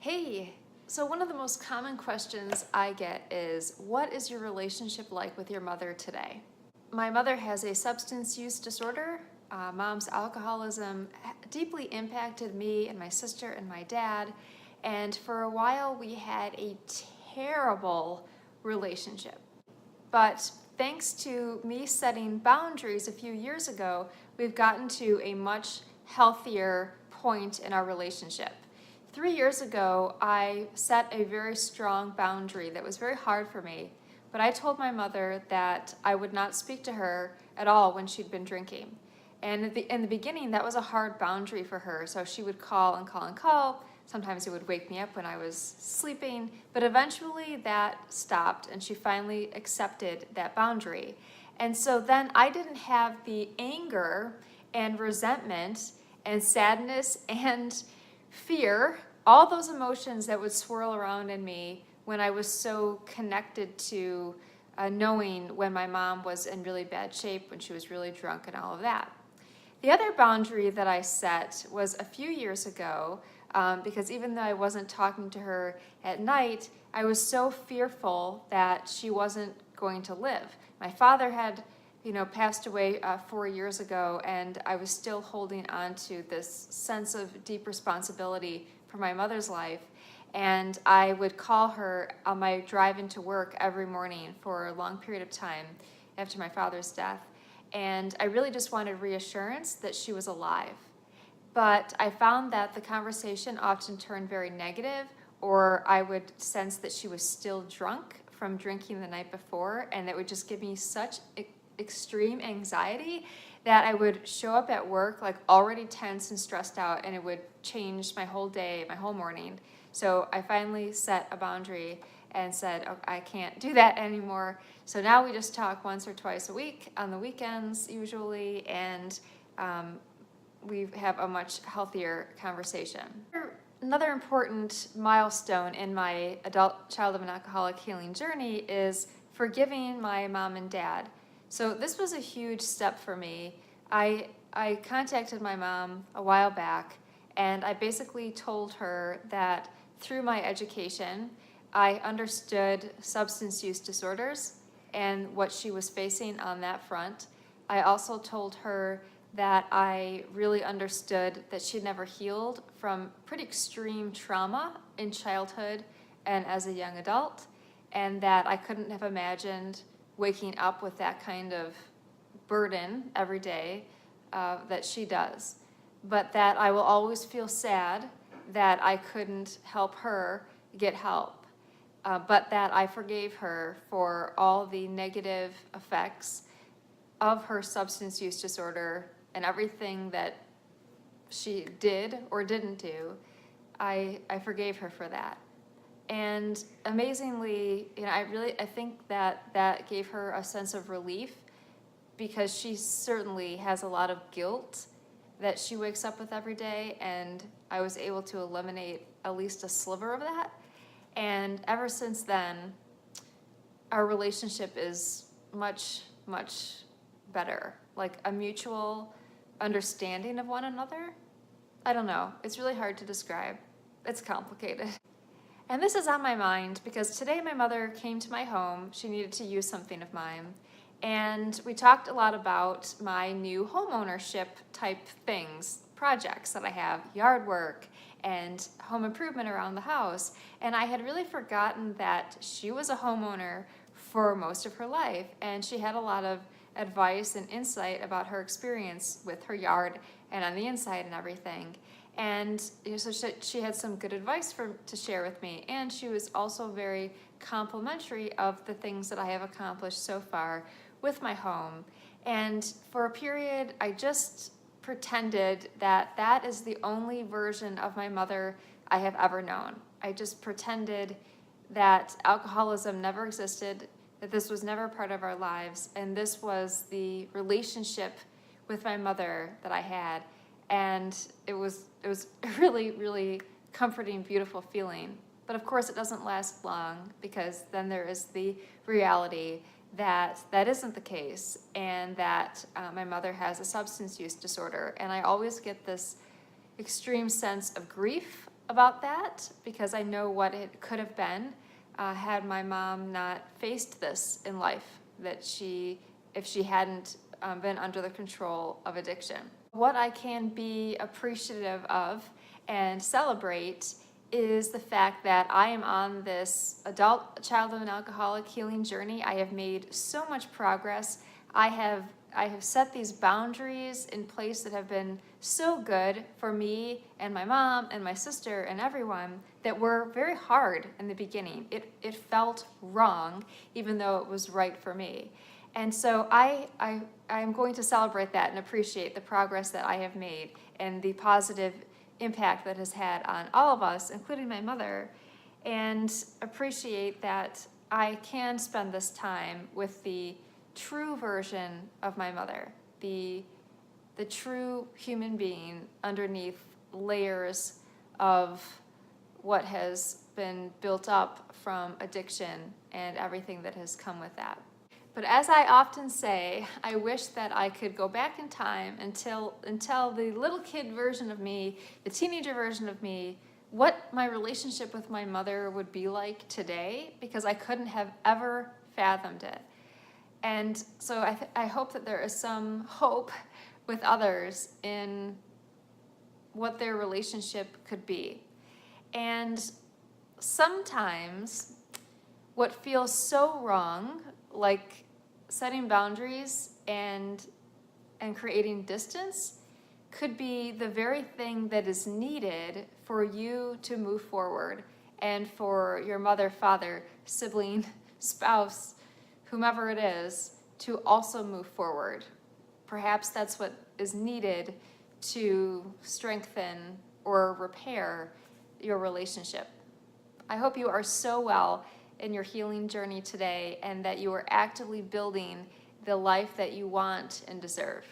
Hey, so one of the most common questions I get is, what is your relationship like with your mother today? My mother has a substance use disorder. Mom's alcoholism deeply impacted me and my sister and my dad. And for a while, we had a terrible relationship. But thanks to me setting boundaries a few years ago, we've gotten to a much healthier point in our relationship. 3 years ago, I set a very strong boundary that was very hard for me, but I told my mother that I would not speak to her at all when she'd been drinking. And in the beginning, that was a hard boundary for her, so she would call and call and call. Sometimes it would wake me up when I was sleeping, but eventually that stopped and she finally accepted that boundary. And so then I didn't have the anger and resentment and sadness and fear, all those emotions that would swirl around in me when I was so connected to knowing when my mom was in really bad shape, when she was really drunk and all of that. The other boundary that I set was a few years ago, because even though I wasn't talking to her at night, I was so fearful that she wasn't going to live. My father had, passed away 4 years ago, and I was still holding on to this sense of deep responsibility for my mother's life. And I would call her on my drive into work every morning for a long period of time after my father's death. And I really just wanted reassurance that she was alive. But I found that the conversation often turned very negative, or I would sense that she was still drunk from drinking the night before, and that would just give me such extreme anxiety that I would show up at work like already tense and stressed out, and it would change my whole day, my whole morning. So I finally set a boundary and said, oh, I can't do that anymore. So now we just talk once or twice a week on the weekends usually, and we have a much healthier conversation. Another important milestone in my adult child of an alcoholic healing journey is forgiving my mom and dad. So this was a huge step for me. I contacted my mom a while back, and I basically told her that through my education, I understood substance use disorders and what she was facing on that front. I also told her that I really understood that she'd never healed from pretty extreme trauma in childhood and as a young adult, and that I couldn't have imagined waking up with that kind of burden every day that she does, but that I will always feel sad that I couldn't help her get help, but that I forgave her for all the negative effects of her substance use disorder and everything that she did or didn't do. I forgave her for that. And amazingly, I think that gave her a sense of relief, because she certainly has a lot of guilt that she wakes up with every day, and I was able to eliminate at least a sliver of that. And ever since then, our relationship is much, much better, like a mutual understanding of one another. I don't know, it's really hard to describe. It's complicated. And this is on my mind because today my mother came to my home. She needed to use something of mine. And we talked a lot about my new home ownership type things, projects that I have, yard work and home improvement around the house. And I had really forgotten that she was a homeowner for most of her life, and she had a lot of advice and insight about her experience with her yard and on the inside and everything. And so she had some good advice to share with me, and she was also very complimentary of the things that I have accomplished so far with my home. And for a period, I just pretended that that is the only version of my mother I have ever known. I just pretended that alcoholism never existed, that this was never part of our lives, and this was the relationship with my mother that I had. And it was a really, really comforting, beautiful feeling. But of course it doesn't last long, because then there is the reality that that isn't the case, and that my mother has a substance use disorder. And I always get this extreme sense of grief about that because I know what it could have been had my mom not faced this in life, if she hadn't been under the control of addiction. What I can be appreciative of and celebrate is the fact that I am on this adult child of an alcoholic healing journey. I have made so much progress. I have set these boundaries in place that have been so good for me and my mom and my sister and everyone that were very hard in the beginning. It felt wrong, even though it was right for me. And so I'm going to celebrate that and appreciate the progress that I have made and the positive impact that has had on all of us, including my mother, and appreciate that I can spend this time with the true version of my mother, the true human being underneath layers of what has been built up from addiction and everything that has come with that. But as I often say, I wish that I could go back in time and tell the little kid version of me, the teenager version of me, what my relationship with my mother would be like today, because I couldn't have ever fathomed it. And so I hope that there is some hope with others in what their relationship could be. And sometimes what feels so wrong, like setting boundaries and creating distance, could be the very thing that is needed for you to move forward and for your mother, father, sibling, spouse, whomever it is, to also move forward. Perhaps that's what is needed to strengthen or repair your relationship. I hope you are so well in your healing journey today and that you are actively building the life that you want and deserve.